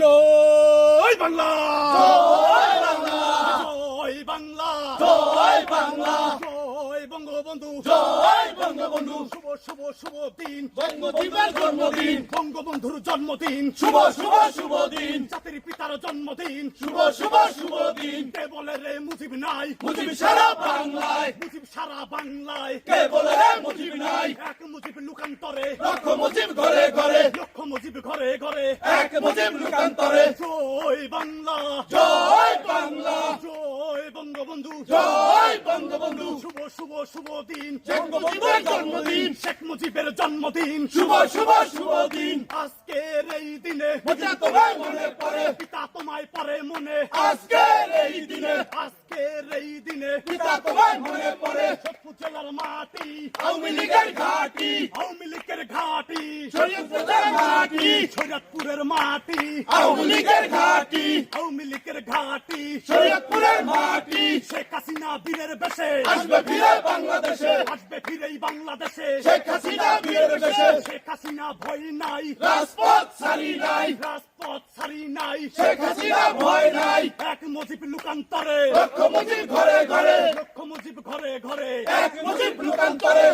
জয় বাংলা, জয় বাংলা, জয় বাংলা, জয় বাংলা, জয় বঙ্গবন্ধু, জয় বঙ্গবন্ধু। শুভ শুভ শুভ দিন, বঙ্গবন্ধুর জন্মদিন, বঙ্গবন্ধুর জন্মদিন, শুভ শুভ শুভ দিন, জাতির পিতার জন্মদিন, শুভ শুভ শুভ দিন। কে বলে রে মুজিব নাই, মুজিব সারা বাংলায়, মুজিব সারা বাংলায়, কে বলে রে মুজিব নাই? এক মুজিব লুকান্তরে, লক্ষ মুজিব ঘরে ঘরে, লক্ষ মুজিব ঘরে ঘরে, এক মুজিব লোকান্তরে। জয় বাংলা, জয় বাংলা, জয় বঙ্গবন্ধু, জয় বঙ্গবন্ধু। শুভ শুভ শুভ দিন, বঙ্গবন্ধুর জন্মদিন, শেখ মুজিবের জন্মদিন, শুভ শুভ শুভ দিন। আজকের এই দিনে মজা তোমায় মনে পড়ে, পিতা তোমায় পরে মনে, আজকের এই দিনে আজকের এই দিনে পিতা তোমায় মনে পড়ে। সত্যপুর জেলার মাটি, আওয়ামী লীগের ঘাঁটি, আওয়ামী লীগের ঘাটি, শরীয়তপুরের মাটি, শরীয়তপুরের মাটি, আওয়ামী লীগের ঘাঁটি, আওয়ামী লীগের ঘাটি, শরীয়তপুরের মাটি। শেখ হাসিনা বীরের বেশে আসবে ফিরে বাংলাদেশে, আসবে ফিরেই বাংলাদেশে, শেখ হাসিনা বীরের বেশে। শেখ হাসিনা ভয় নাই, রাজপথ ছাড়ি নাই, রাজপথ ছাড়ি নাই, শেখ হাসিনা ভয় নাই। এক মুজিব লুকান্তরে, লক্ষ মুজিব ঘরে ঘরে, লক্ষ মুজিব ঘরে ঘরে, এক মুজিব লোকান্তরে।